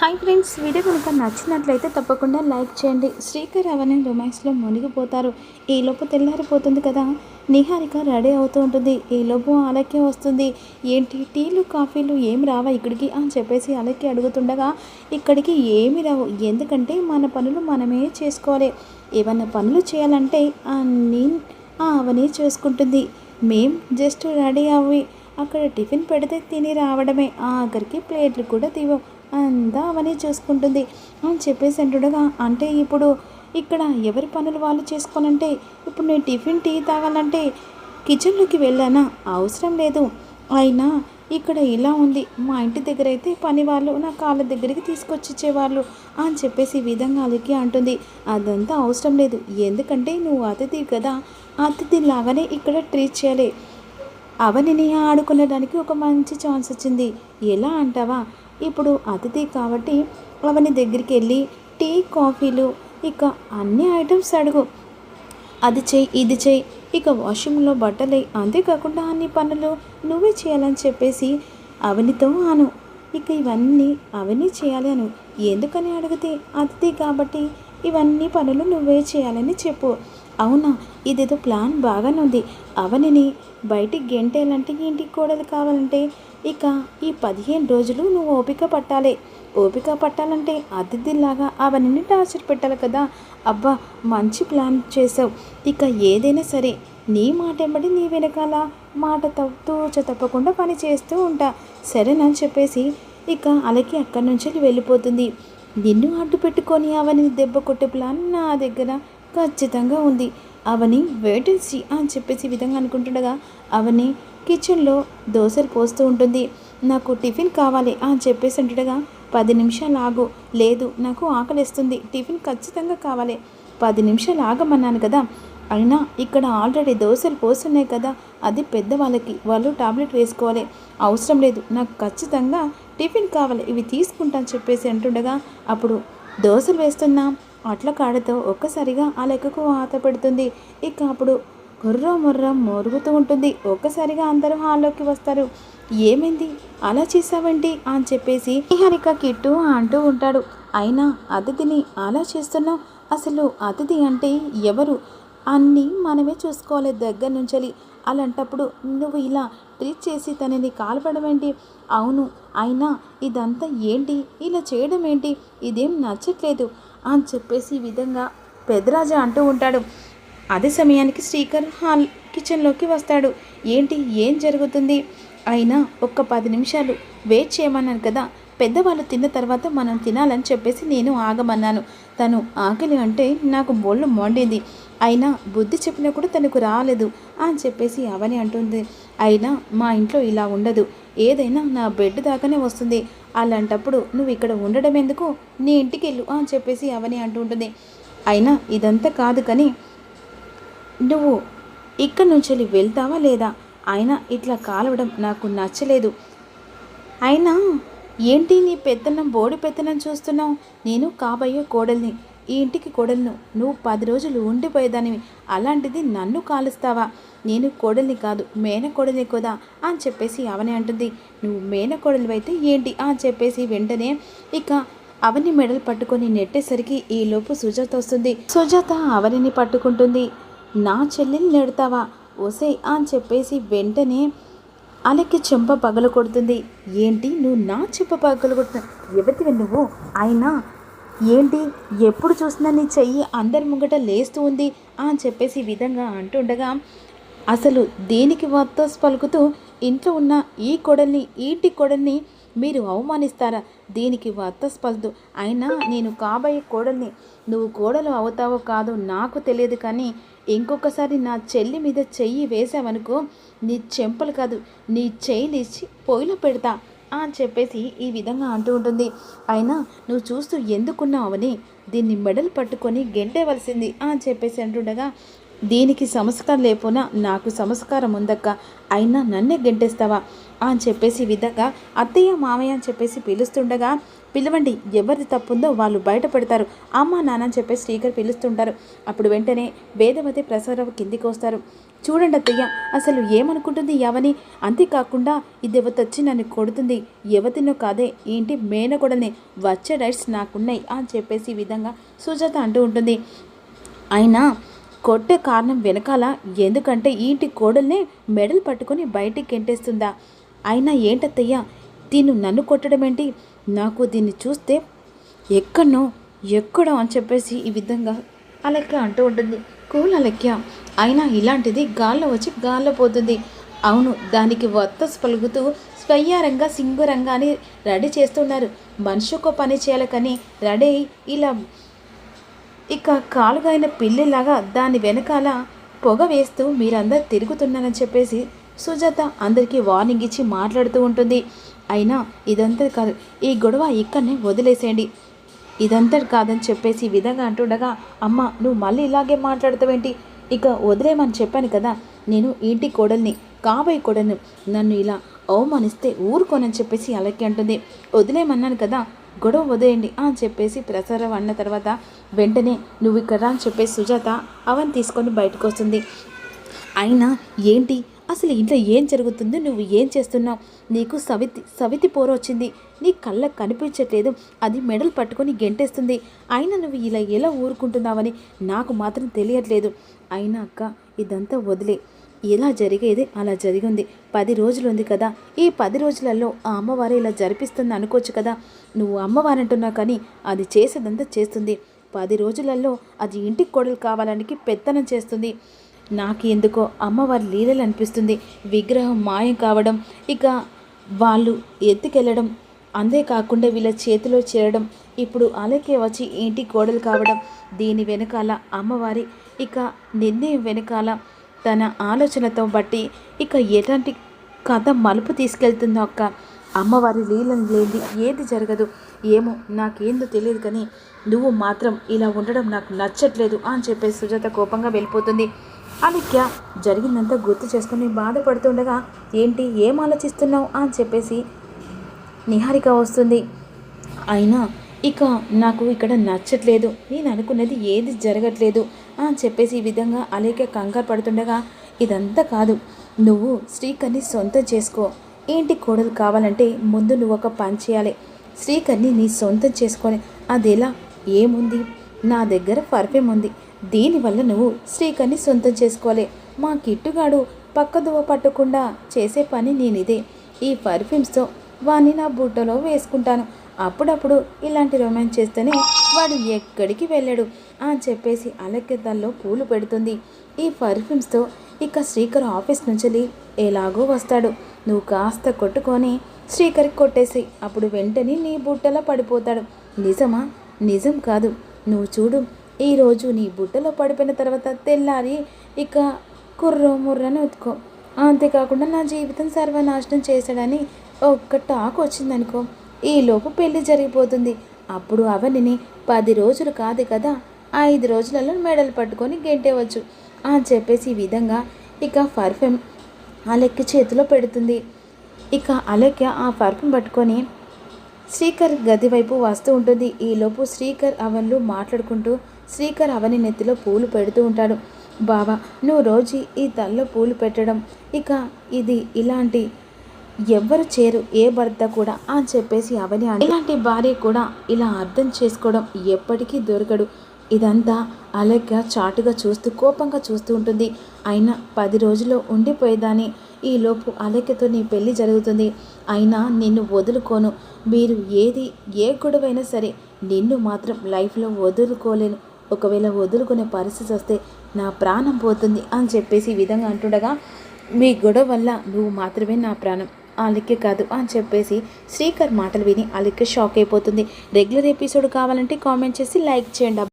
Hi friends, video కనుక నచ్చినట్లయితే తప్పకుండా లైక్ చేయండి. శ్రీకర్ అవని రొమాన్స్లో మునిగిపోతారు. ఈలోపు తెల్లారిపోతుంది కదా. నిహారిక రెడీ అవుతూ ఉంటుంది. ఈలోపు అలక్య వస్తుంది. ఏంటి టీలు కాఫీలు ఏం రావా ఇక్కడికి అని చెప్పేసి అలక్య అడుగుతుండగా, ఇక్కడికి ఏమి రావు, ఎందుకంటే మన పనులు మనమే చేసుకోవాలి. ఏమన్నా పనులు చేయాలంటే అవని చేసుకుంటుంది. మేం జస్ట్ రెడీ అవి అక్కడ టిఫిన్ పెడితే తిని రావడమే, ఆఖరికి ప్లేట్లు కూడా తీవం, అంతా అవన్నీ చూసుకుంటుంది అని చెప్పేసి అంటుండగా, అంటే ఇప్పుడు ఇక్కడ ఎవరి పనులు వాళ్ళు చేసుకోనంటే ఇప్పుడు నేను టిఫిన్ టీ తాగాలంటే కిచెన్లోకి వెళ్ళానా, అవసరం లేదు. అయినా ఇక్కడ ఇలా ఉంది, మా ఇంటి దగ్గర అయితే పని వాళ్ళు నా కాళ్ళ దగ్గరికి తీసుకొచ్చి ఇచ్చేవాళ్ళు అని చెప్పేసి ఈ విధంగా అలికి అంటుంది. అదంతా అవసరం లేదు, ఎందుకంటే నువ్వు అతిథి కదా, అతిథి లాగానే ఇక్కడ ట్రీట్ చేయాలి. అవనిని ఆడుకునేదానికి ఒక మంచి ఛాన్స్ వచ్చింది. ఎలా అంటావా, ఇప్పుడు అతిథి కాబట్టి అవని దగ్గరికి వెళ్ళి టీ కాఫీలు ఇక అన్ని ఐటమ్స్ అడుగు, అది చెయ్యి ఇది చెయ్యి, ఇక వాషింగ్లో బట్టలే, అంతేకాకుండా అన్ని పనులు నువ్వే చేయాలని చెప్పేసి అవనితో అను. ఇక ఇవన్నీ అవన్నీ చేయాలి అను. ఎందుకని అడిగితే అతిథి కాబట్టి ఇవన్నీ పనులు నువ్వే చేయాలని చెప్పు. అవునా, ఇదేదో ప్లాన్ బాగానే ఉంది. అవనిని బయటికి గెంటేయాలంటే ఇంటికి కోడలు కావాలంటే ఇక ఈ 15 రోజులు నువ్వు ఓపిక పట్టాలి. ఓపిక పట్టాలంటే అతిథిలాగా అవన్నీ టార్చర్ పెట్టాలి కదా. అబ్బా, మంచి ప్లాన్ చేసావు. ఇక ఏదైనా సరే నీ మాట ఎంబడి నీ వెనకాల మాట తూచ తప్పకుండా పని చేస్తూ ఉంటా, సరేనని చెప్పేసి ఇక అలకి అక్కడి నుంచి వెళ్ళిపోతుంది. నిన్ను అడ్డు పెట్టుకొని అవని దెబ్బ కొట్టే ప్లాన్ నా దగ్గర ఖచ్చితంగా ఉంది. అవని వేటెన్సీ అని చెప్పేసి ఈ విధంగా అనుకుంటుండగా అవని కిచెన్లో దోశలు పోస్తూ ఉంటుంది. నాకు టిఫిన్ కావాలి అని చెప్పేసి ఉంటుండగా, 10 నిమిషాలు ఆగు, లేదు నాకు ఆకలిస్తుంది, టిఫిన్ ఖచ్చితంగా కావాలి, 10 నిమిషాలు ఆగమన్నాను కదా. అయినా ఇక్కడ ఆల్రెడీ దోశలు పోస్తున్నాయి కదా, అది పెద్దవాళ్ళకి, వాళ్ళు టాబ్లెట్ వేసుకోవాలి, అవసరం లేదు, నాకు ఖచ్చితంగా టిఫిన్ కావాలి, ఇవి తీసుకుంటాను చెప్పేసి అంటుండగా, అప్పుడు దోశలు వేస్తున్నా అట్ల కాడతో ఒక్కసారిగా ఆ లెక్కకు వాత పెడుతుంది. ఇక అప్పుడు గుర్రం ముర్రం మోరుగుతూ ఉంటుంది. ఒక్కసారిగా అందరూ హాల్లోకి వస్తారు. ఏమైంది, అలా చేసావేంటి అని చెప్పేసి నిహారిక కిట్టు అంటూ ఉంటాడు. అయినా అతిథిని అలా చేస్తున్నావు, అసలు అతిథి అంటే ఎవరు, అన్నీ మనమే చూసుకోవాలి దగ్గర నుంచి, అలాంటప్పుడు నువ్వు ఇలా ట్రీట్ చేసి తనని కాల్పడం ఏంటి? అవును, అయినా ఇదంతా ఏంటి, ఇలా చేయడం ఏంటి, ఇదేం నచ్చట్లేదు అని చెప్పేసి ఈ విధంగా పెద్దరాజా అంటూ ఉంటాడు. అదే సమయానికి శ్రీకర్ కిచెన్లోకి వస్తాడు. ఏంటి, ఏం జరుగుతుంది? అయినా ఒక్క 10 నిమిషాలు వెయిట్ చేయమన్నాను కదా, పెద్దవాళ్ళు తిన్న తర్వాత మనం తినాలని చెప్పేసి నేను ఆగమన్నాను. తను ఆకలి అంటే నాకు బొళ్ళు మొండింది, అయినా బుద్ధి చెప్పినా కూడా తనకు రాలేదు అని చెప్పేసి అవని అంటుంది. అయినా మా ఇంట్లో ఇలా ఉండదు, ఏదైనా నా బెడ్ దాకానే వస్తుంది, అలాంటప్పుడు నువ్వు ఇక్కడ ఉండడం ఎందుకు, నీ ఇంటికి వెళ్ళు అని చెప్పేసి అవని అంటూ ఉంటుంది. అయినా ఇదంతా కాదు కానీ నువ్వు ఇక్కడి నుంచి వెళ్తావా లేదా, అయినా ఇట్లా కాలవడం నాకు నచ్చలేదు. అయినా ఏంటి నీ పెత్తనం, బోడి పెత్తనం చూస్తున్నావు, నేను కాబోయే కోడల్ని, ఈ ఇంటికి కోడలను, నువ్వు 10 రోజులు ఉండిపోయేదానివి, అలాంటిది నన్ను కాలుస్తావా, నేను కోడల్ని కాదు మేనకోడల్ని కదా అని చెప్పేసి అవని అంటుంది. నువ్వు మేనకోడలు అయితే ఏంటి అని చెప్పేసి వెంటనే ఇక అవని మెడలు పట్టుకొని నెట్టేసరికి ఈలోపు సుజాత వస్తుంది. సుజాత అవనిని పట్టుకుంటుంది. నా చెల్లిని నెడతావా ఒసే అని చెప్పేసి వెంటనే అలకి చెంప పగలు కొడుతుంది. ఏంటి, నువ్వు నా చెంప పగలు కొడుతున్నావు, ఎవరివి నువ్వు, అయినా ఏంటి ఎప్పుడు చూసినా నీ చెయ్యి అందరి ముంగట లేస్తూ ఉంది అని చెప్పేసి ఈ విధంగా అంటుండగా, అసలు దేనికి వత్తోస్ పలుకుతూ ఇంట్లో ఉన్న ఈ కొడల్ని, ఇంటి కొడల్ని మీరు అవమానిస్తారా, దీనికి వత్తస్ పలుతూ, అయినా నేను కాబోయే కోడల్ని, నువ్వు కోడలు అవుతావో కాదో నాకు తెలియదు, కానీ ఇంకొకసారి నా చెల్లి మీద చెయ్యి వేసావనుకో నీ చెంపలు కాదు నీ చెయ్యిలు ఇచ్చి పొయ్యిలో పెడతా అని చెప్పేసి ఈ విధంగా అంటూ ఉంటుంది. అయినా నువ్వు చూస్తూ ఎందుకున్నావు అవని, దీన్ని మెడలు పట్టుకొని గెంటేవలసింది అని చెప్పేసి అంటుండగా, దీనికి సంస్కారం లేకపోయినా నాకు సంస్కారం ఉందక్క, అయినా నన్నే గెంటేస్తావా అని చెప్పేసి విధంగా అత్తయ్య మామయ్య అని చెప్పేసి పిలుస్తుండగా, పిలవండి, ఎవరిది తప్పుందో వాళ్ళు బయట పెడతారు, అమ్మ నాన్న అని చెప్పేసి శ్రీకర్ పిలుస్తుంటారు. అప్పుడు వెంటనే వేదవతి ప్రసాదరావు కిందికి వస్తారు. చూడండి అత్తయ్య, అసలు ఏమనుకుంటుంది యవని? అంతేకాకుండా ఇది యువతొచ్చి నన్ను కొడుతుంది. యువతినో కాదే ఏంటి మేనగొడని, వచ్చే రైట్స్ నాకున్నాయి అని చెప్పేసి ఈ విధంగా సుజాత అంటూ ఉంటుంది. అయినా కొట్టే కారణం వెనకాల ఎందుకంటే ఈ ఇంటి కోడల్నే మెడలు పట్టుకొని బయటికి గెంటేస్తుందా? అయినా ఏంటత్తయ్య దీన్ని నన్ను కొట్టడం ఏంటి? నాకు దీన్ని చూస్తే ఎక్కడో అని చెప్పేసి ఈ విధంగా అలెక్క అంటూ ఉంటుంది. కూల్ అలెక్య, అయినా ఇలాంటిది గాల్లో వచ్చి గాల్లో పోతుంది. అవును, దానికి వత్తస్ పలుకుతూ స్వయ్యారంగా సింగురంగా అని రెడీ చేస్తున్నారు. మనిషికో పని చేయాలి కానీ రెడీ ఇలా ఇక కాలుగాయిన పిల్లిలాగా దాని వెనకాల పొగ వేస్తూ మీరందరూ తిరుగుతున్నారని చెప్పేసి సుజాత అందరికీ వార్నింగ్ ఇచ్చి మాట్లాడుతూ ఉంటుంది. అయినా ఇదంతా కాదు, ఈ గొడవ ఇక్కడనే వదిలేసేయండి, ఇదంతా కాదని చెప్పేసి ఈ విధంగా అంటుండగా, అమ్మ నువ్వు మళ్ళీ ఇలాగే మాట్లాడతావేంటి? ఇక వదిలేమని చెప్పాను కదా, నేను ఇంటి కోడల్ని, కాబోయే కోడల్ని, నన్ను ఇలా అవమానిస్తే ఊరుకోనని చెప్పేసి అలాగే అంటుంది. వదిలేమన్నాను కదా, గొడవ వదిలేయండి అని చెప్పేసి ప్రసారం అన్న తర్వాత వెంటనే నువ్వు ఇక్కడ అని చెప్పేసి సుజాత అవన్నీ తీసుకొని బయటకు వస్తుంది. అయినా ఏంటి అసలు ఇంట్లో ఏం జరుగుతుందో, నువ్వు ఏం చేస్తున్నావు? నీకు సవితి పోర వచ్చింది, నీ కళ్ళకు కనిపించట్లేదు, అది మెడలు పట్టుకొని గెంటేస్తుంది. అయినా నువ్వు ఇలా ఎలా ఊరుకుంటున్నావని నాకు మాత్రం తెలియట్లేదు. అయినా అక్క ఇదంతా వదిలే, ఎలా జరిగేది అలా జరిగింది. 10 రోజులు ఉంది కదా, ఈ 10 రోజులలో ఆ అమ్మవారు ఇలా జరిపిస్తుంది అనుకోవచ్చు కదా. నువ్వు అమ్మవారంటున్నావు కానీ అది చేసేదంతా చేస్తుంది. 10 రోజులలో అది ఇంటికి కోడలు కావాడానికి పెత్తనం చేస్తుంది. నాకు ఎందుకో అమ్మవారి లీలలు అనిపిస్తుంది. విగ్రహం మాయం కావడం, ఇక వాళ్ళు ఎత్తుకెళ్ళడం, అంతేకాకుండా వీళ్ళ చేతిలో చేరడం, ఇప్పుడు అలాగే వచ్చి ఇంటి కోడలు కావడం, దీని వెనకాల అమ్మవారి ఇక నిర్ణయం వెనకాల తన ఆలోచనతో బట్టి ఇక ఎలాంటి కథ మలుపు తీసుకెళ్తుందో అక్క. అమ్మవారి లీలను లేని ఏది జరగదు. ఏమో నాకేందో తెలియదు కానీ నువ్వు మాత్రం ఇలా ఉండడం నాకు నచ్చట్లేదు అని చెప్పేసి సుజాత కోపంగా వెళ్ళిపోతుంది. అలిక్య జరిగిందంతా గుర్తు చేసుకుని బాధపడుతుండగా, ఏంటి ఏం ఆలోచిస్తున్నావు అని చెప్పేసి నిహారిక వస్తుంది. అయినా ఇక నాకు ఇక్కడ నచ్చట్లేదు, నేను అనుకున్నది ఏది జరగట్లేదు అని చెప్పేసి ఈ విధంగా అలిక్య కంగారు పడుతుండగా, ఇదంతా కాదు, నువ్వు శ్రీకర్ని సొంతం చేసుకో. ఏంటి కోడలు కావాలంటే ముందు నువ్వు ఒక పని చేయాలి. శ్రీకర్ని నీ సొంతం చేసుకొని, అది ఎలా? ఏముంది, నా దగ్గర పర్ఫ్యూమ్ ఉంది, దీనివల్ల నువ్వు శ్రీకర్ని సొంతం చేసుకోవాలి. మా కిట్టుగాడు పక్కదువ పట్టకుండా చేసే పని నేనిదే. ఈ పర్ఫ్యూమ్స్తో వాడిని నా బుట్టలో వేసుకుంటాను. అప్పుడప్పుడు ఇలాంటి రొమాన్స్ చేస్తేనే వాడు ఎక్కడికి వెళ్ళాడు అని చెప్పేసి అలక్యతల్లో పూలు పెడుతుంది. ఈ పర్ఫ్యూమ్స్తో ఇక శ్రీకర్ ఆఫీస్ నుంచి ఎలాగో వస్తాడు. నువ్వు కాస్త కొట్టుకొని శ్రీకర్కి కొట్టేసి అప్పుడు వెంటనే నీ బుట్టలో పడిపోతాడు. నిజమా? నిజం కాదు, నువ్వు చూడు. ఈరోజు నీ బుట్టలో పడిపోయిన తర్వాత తెల్లారి ఇక కుర్రో ముర్రని ఉతుకో. అంతేకాకుండా నా జీవితం సర్వనాశనం చేశాడని ఒక్క టాక్ వచ్చిందనుకో, ఈలోపు పెళ్లి జరిగిపోతుంది. అప్పుడు అవనిని 10 రోజులు కాదు కదా, 5 రోజులలో మెడలు పట్టుకొని గెంటేవచ్చు అని చెప్పేసి ఈ విధంగా ఇక పర్ఫ్యూమ్ అలెక్కి చేతిలో పెడుతుంది. ఇక అలెక్య ఆ పర్ఫ్యూమ్ పట్టుకొని శ్రీకర్ గది వైపు వస్తూ ఉంటుంది. ఈలోపు శ్రీకర్ అవన్లు మాట్లాడుకుంటూ శ్రీకర్ అవని నెత్తిలో పూలు పెడుతూ ఉంటాడు. బావా, నువ్వు రోజు ఈ తల్లో పూలు పెట్టడం, ఇక ఇది ఇలాంటి ఎవ్వరు చేరు ఏ భర్త కూడా అని చెప్పేసి అవని ఇలాంటి భార్య కూడా ఇలా అర్థం చేసుకోవడం ఎప్పటికీ దొరకడు. ఇదంతా అలెక్య చాటుగా చూస్తూ కోపంగా చూస్తూ ఉంటుంది. అయినా 10 రోజుల్లో ఉండిపోయేదాన్ని, ఈలోపు అలెక్యతో నీ పెళ్ళి జరుగుతుంది. అయినా నిన్ను వదులుకోను. మీరు ఏ గొడవైనా సరే నిన్ను మాత్రం లైఫ్లో వదులుకోలేను. ఒకవేళ వదులుకునే పరిస్థితి వస్తే నా ప్రాణం పోతుంది అని చెప్పేసి ఈ విధంగా అంటుండగా, మీ గొడవ వల్ల నువ్వు మాత్రమే నా ప్రాణం, అలెక్య కాదు అని చెప్పేసి శ్రీకర్ మాటలు విని అలెక్య షాక్ అయిపోతుంది. రెగ్యులర్ ఎపిసోడ్ కావాలంటే కామెంట్ చేసి లైక్ చేయండి.